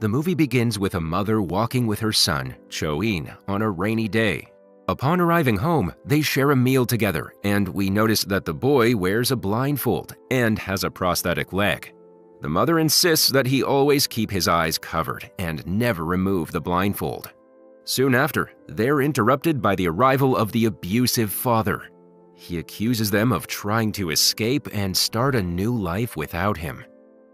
The movie begins with a mother walking with her son, Cho-in, on a rainy day. Upon arriving home, they share a meal together, and we notice that the boy wears a blindfold and has a prosthetic leg. The mother insists that he always keep his eyes covered and never remove the blindfold. Soon after, they're interrupted by the arrival of the abusive father. He accuses them of trying to escape and start a new life without him.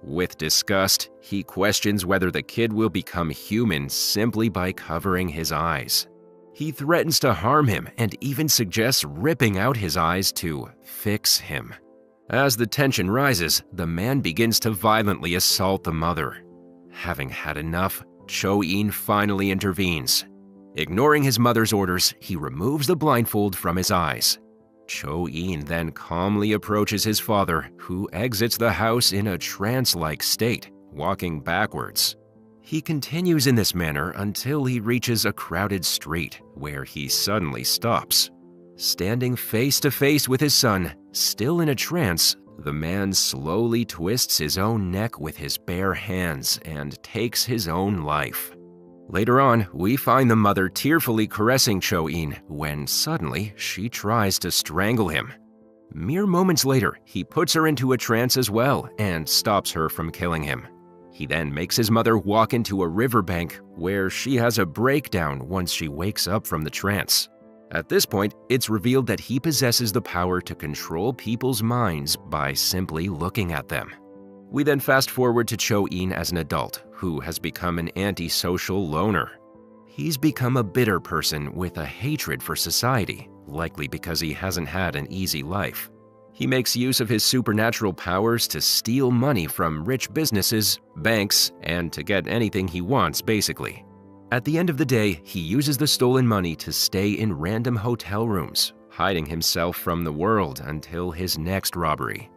With disgust, he questions whether the kid will become human simply by covering his eyes. He threatens to harm him and even suggests ripping out his eyes to fix him. As the tension rises, the man begins to violently assault the mother. Having had enough, Cho-in finally intervenes. Ignoring his mother's orders, he removes the blindfold from his eyes. Cho-in then calmly approaches his father, who exits the house in a trance-like state, walking backwards. He continues in this manner until he reaches a crowded street, where he suddenly stops. Standing face to face with his son, still in a trance, the man slowly twists his own neck with his bare hands and takes his own life. Later on, we find the mother tearfully caressing Cho-in when suddenly she tries to strangle him. Mere moments later, he puts her into a trance as well and stops her from killing him. He then makes his mother walk into a riverbank where she has a breakdown once she wakes up from the trance. At this point, it's revealed that he possesses the power to control people's minds by simply looking at them. We then fast forward to Cho-in as an adult who has become an antisocial loner. He's become a bitter person with a hatred for society, likely because he hasn't had an easy life. He makes use of his supernatural powers to steal money from rich businesses, banks, and to get anything he wants, basically. At the end of the day, he uses the stolen money to stay in random hotel rooms, hiding himself from the world until his next robbery.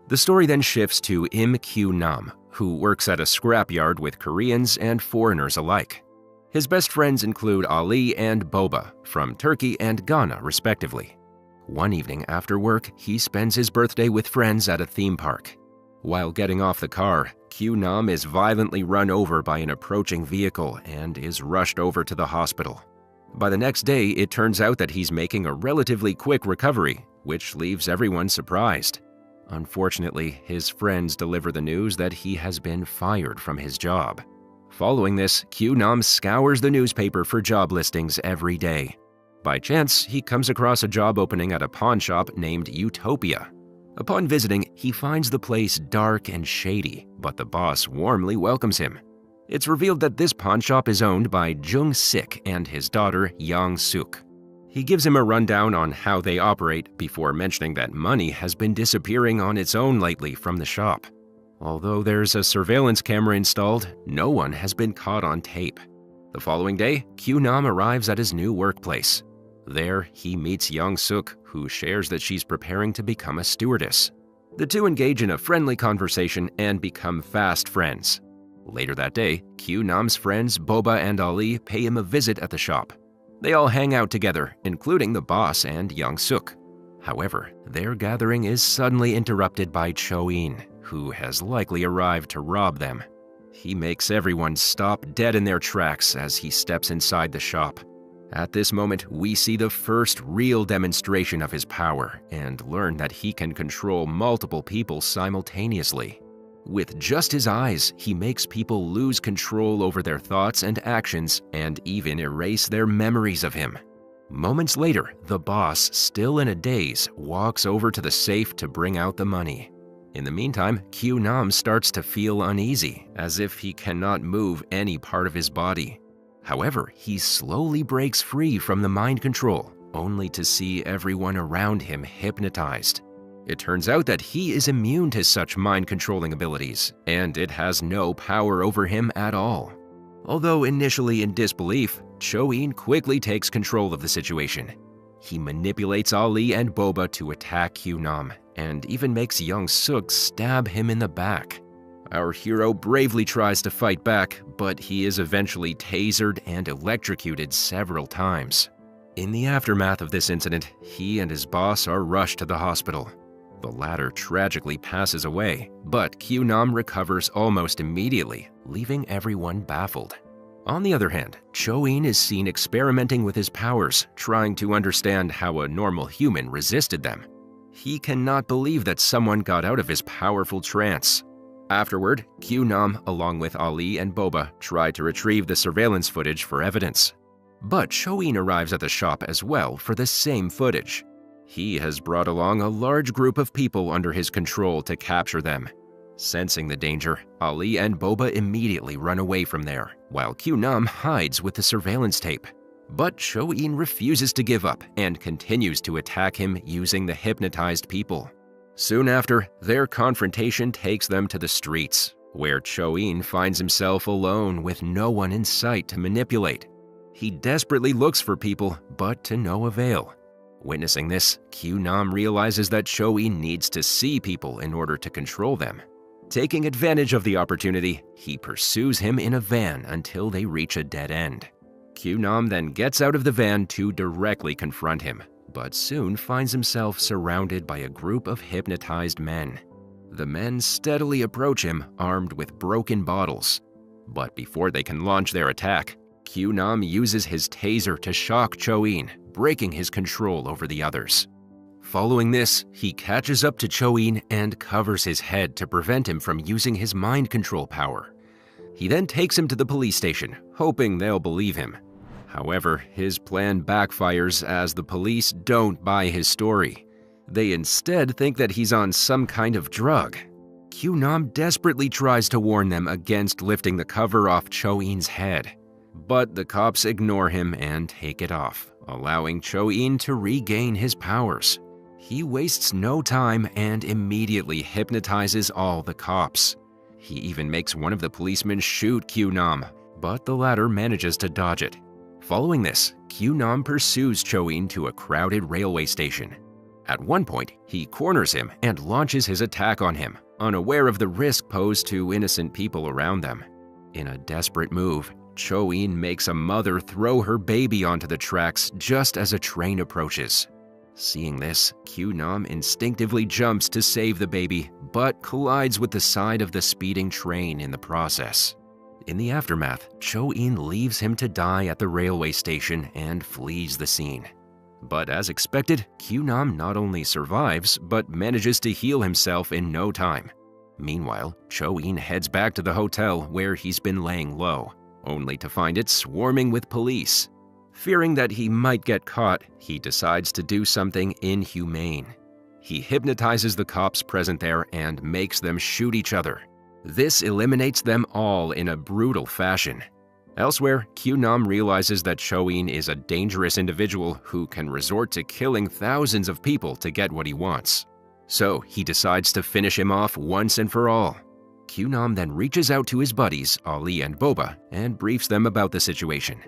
The story then shifts to Im Kyu-nam, who works at a scrapyard with Koreans and foreigners alike. His best friends include Ali and Boba, from Turkey and Ghana, respectively. One evening after work, he spends his birthday with friends at a theme park. While getting off the car, Kyu-nam is violently run over by an approaching vehicle and is rushed over to the hospital. By the next day, it turns out that he's making a relatively quick recovery, which leaves everyone surprised. Unfortunately, his friends deliver the news that he has been fired from his job. Following this, Kyu-nam scours the newspaper for job listings every day. By chance, he comes across a job opening at a pawn shop named Utopia. Upon visiting, he finds the place dark and shady, but the boss warmly welcomes him. It's revealed that this pawn shop is owned by Jung-sik and his daughter Young-suk. He gives him a rundown on how they operate before mentioning that money has been disappearing on its own lately from the shop. Although there's a surveillance camera installed, no one has been caught on tape. The following day, Kyu-nam arrives at his new workplace. There, he meets Young-suk, who shares that she's preparing to become a stewardess. The two engage in a friendly conversation and become fast friends. Later that day, Kyu-nam's friends Boba and Ali pay him a visit at the shop. They all hang out together, including the boss and Young-suk. However, their gathering is suddenly interrupted by Cho-in, who has likely arrived to rob them. He makes everyone stop dead in their tracks as he steps inside the shop. At this moment, we see the first real demonstration of his power and learn that he can control multiple people simultaneously. With just his eyes, he makes people lose control over their thoughts and actions and even erase their memories of him. Moments later, the boss, still in a daze, walks over to the safe to bring out the money. In the meantime, Kyu-nam starts to feel uneasy, as if he cannot move any part of his body. However, he slowly breaks free from the mind control, only to see everyone around him hypnotized. It turns out that he is immune to such mind-controlling abilities, and it has no power over him at all. Although initially in disbelief, Cho-in quickly takes control of the situation. He manipulates Ali and Boba to attack Kyu-nam, and even makes Young-suk stab him in the back. Our hero bravely tries to fight back, but he is eventually tasered and electrocuted several times. In the aftermath of this incident, he and his boss are rushed to the hospital. The latter tragically passes away, but Kyu-nam recovers almost immediately, leaving everyone baffled. On the other hand, Cho-in is seen experimenting with his powers, trying to understand how a normal human resisted them. He cannot believe that someone got out of his powerful trance. Afterward, Q-Nam, along with Ali and Boba, try to retrieve the surveillance footage for evidence. But Cho-in arrives at the shop as well for the same footage. He has brought along a large group of people under his control to capture them. Sensing the danger, Ali and Boba immediately run away from there, while Q-Nam hides with the surveillance tape. But Cho-in refuses to give up and continues to attack him using the hypnotized people. Soon after, their confrontation takes them to the streets, where Cho-in finds himself alone with no one in sight to manipulate. He desperately looks for people, but to no avail. Witnessing this, Q-Nam realizes that Cho-in needs to see people in order to control them. Taking advantage of the opportunity, he pursues him in a van until they reach a dead end. Q-Nam then gets out of the van to directly confront him, but soon finds himself surrounded by a group of hypnotized men. The men steadily approach him, armed with broken bottles. But before they can launch their attack, Q-Nam uses his taser to shock Cho-in, breaking his control over the others. Following this, he catches up to Cho-in and covers his head to prevent him from using his mind control power. He then takes him to the police station, hoping they'll believe him. However, his plan backfires as the police don't buy his story. They instead think that he's on some kind of drug. Q-Nam desperately tries to warn them against lifting the cover off Cho-in's head. But the cops ignore him and take it off, allowing Cho-in to regain his powers. He wastes no time and immediately hypnotizes all the cops. He even makes one of the policemen shoot Q-Nam, but the latter manages to dodge it. Following this, Q-Nam pursues Cho-in to a crowded railway station. At one point, he corners him and launches his attack on him, unaware of the risk posed to innocent people around them. In a desperate move, Cho-in makes a mother throw her baby onto the tracks just as a train approaches. Seeing this, Q-Nam instinctively jumps to save the baby, but collides with the side of the speeding train in the process. In the aftermath, Cho-in leaves him to die at the railway station and flees the scene. But as expected, Q-Nam not only survives, but manages to heal himself in no time. Meanwhile, Cho-in heads back to the hotel where he's been laying low, only to find it swarming with police. Fearing that he might get caught, he decides to do something inhumane. He hypnotizes the cops present there and makes them shoot each other. This eliminates them all in a brutal fashion. Elsewhere, Q-Nam realizes that Cho-in is a dangerous individual who can resort to killing thousands of people to get what he wants. So he decides to finish him off once and for all. Q-Nam then reaches out to his buddies, Ali and Boba, and briefs them about the situation.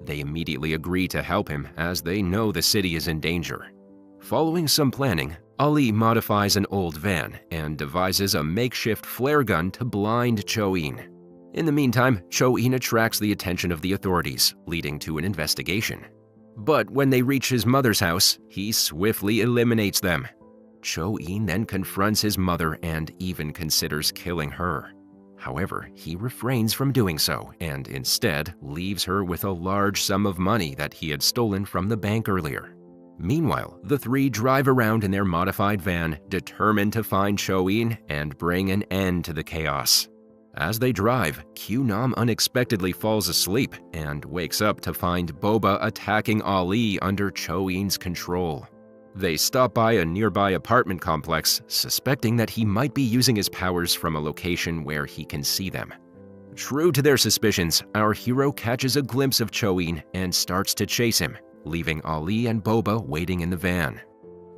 They immediately agree to help him as they know the city is in danger. Following some planning, Ali modifies an old van and devises a makeshift flare gun to blind Cho-in. In the meantime, Cho-in attracts the attention of the authorities, leading to an investigation. But when they reach his mother's house, he swiftly eliminates them. Cho-in then confronts his mother and even considers killing her. However, he refrains from doing so and instead leaves her with a large sum of money that he had stolen from the bank earlier. Meanwhile, the three drive around in their modified van, determined to find Cho-in and bring an end to the chaos. As they drive, Q-Nam unexpectedly falls asleep and wakes up to find Boba attacking Ali under Cho-in's control. They stop by a nearby apartment complex, suspecting that he might be using his powers from a location where he can see them. True to their suspicions, our hero catches a glimpse of Cho-in and starts to chase him, leaving Ali and Boba waiting in the van.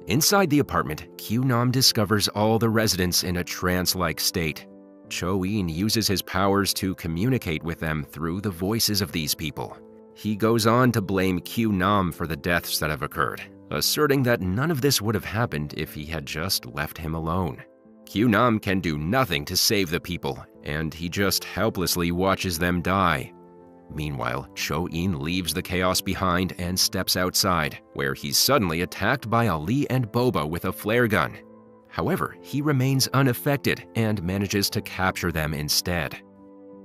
Inside the apartment, Q-Nam discovers all the residents in a trance-like state. Cho-in uses his powers to communicate with them through the voices of these people. He goes on to blame Q-Nam for the deaths that have occurred, asserting that none of this would have happened if he had just left him alone. Q-Nam can do nothing to save the people, and he just helplessly watches them die. Meanwhile, Cho-in leaves the chaos behind and steps outside, where he's suddenly attacked by Ali and Boba with a flare gun. However, he remains unaffected and manages to capture them instead.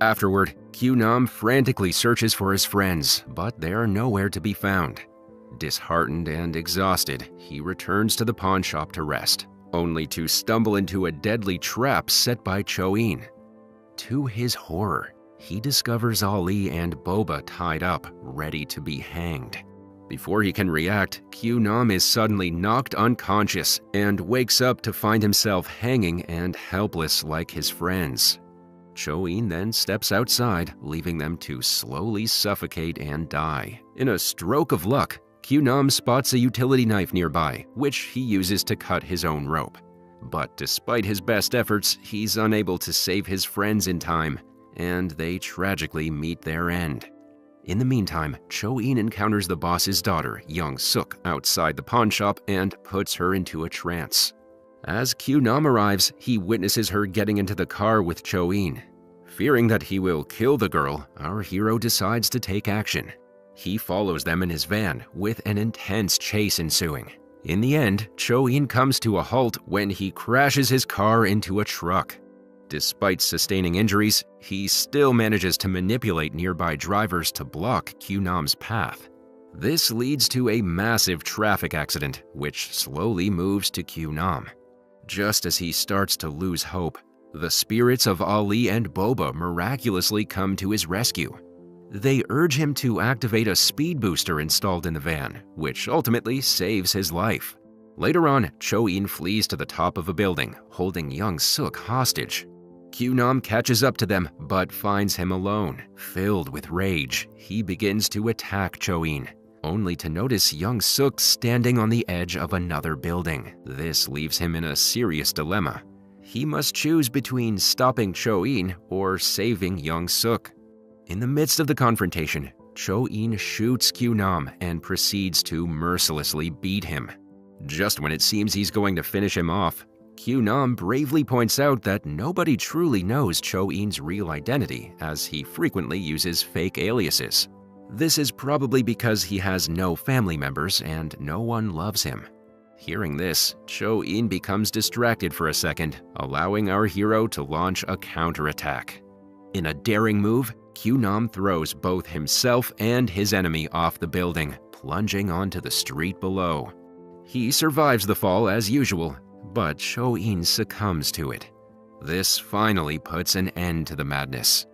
Afterward, Q-Nam frantically searches for his friends, but they are nowhere to be found. Disheartened and exhausted, he returns to the pawn shop to rest, only to stumble into a deadly trap set by Cho-in. To his horror, he discovers Ali and Boba tied up, ready to be hanged. Before he can react, Q-Nam is suddenly knocked unconscious and wakes up to find himself hanging and helpless like his friends. Cho-in then steps outside, leaving them to slowly suffocate and die. In a stroke of luck, Q-Nam spots a utility knife nearby, which he uses to cut his own rope. But despite his best efforts, he's unable to save his friends in time, and they tragically meet their end. In the meantime, Cho-in encounters the boss's daughter, Young Suk, outside the pawn shop and puts her into a trance. As Q-Nam arrives, he witnesses her getting into the car with Cho-in. Fearing that he will kill the girl, our hero decides to take action. He follows them in his van, with an intense chase ensuing. In the end, Cho-in comes to a halt when he crashes his car into a truck. Despite sustaining injuries, he still manages to manipulate nearby drivers to block Q-Nam's path. This leads to a massive traffic accident, which slowly moves to Q-Nam. Just as he starts to lose hope, the spirits of Ali and Boba miraculously come to his rescue. They urge him to activate a speed booster installed in the van, which ultimately saves his life. Later on, Cho-in flees to the top of a building, holding Young Suk hostage. Q-Nam catches up to them, but finds him alone. Filled with rage, he begins to attack Cho-in, only to notice Young Suk standing on the edge of another building. This leaves him in a serious dilemma. He must choose between stopping Cho-in or saving Young Suk. In the midst of the confrontation, Cho-in shoots Q-Nam and proceeds to mercilessly beat him. Just when it seems he's going to finish him off, Q-Nam bravely points out that nobody truly knows Cho-in's real identity, as he frequently uses fake aliases. This is probably because he has no family members and no one loves him. Hearing this, Cho-in becomes distracted for a second, allowing our hero to launch a counterattack. In a daring move, Q-Nam throws both himself and his enemy off the building, plunging onto the street below. He survives the fall as usual, but Cho-in succumbs to it. This finally puts an end to the madness.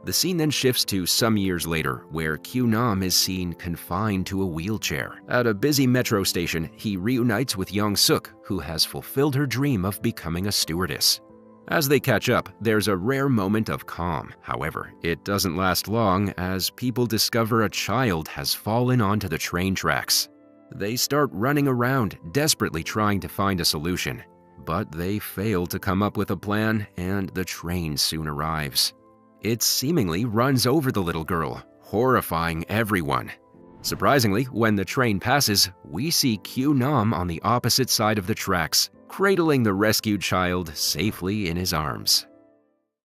The scene then shifts to some years later, where Q-Nam is seen confined to a wheelchair. At a busy metro station, he reunites with Young Suk, who has fulfilled her dream of becoming a stewardess. As they catch up, there's a rare moment of calm. However, it doesn't last long as people discover a child has fallen onto the train tracks. They start running around, desperately trying to find a solution. But they fail to come up with a plan, and the train soon arrives. It seemingly runs over the little girl, horrifying everyone. Surprisingly, when the train passes, we see Q-Nam on the opposite side of the tracks, cradling the rescued child safely in his arms.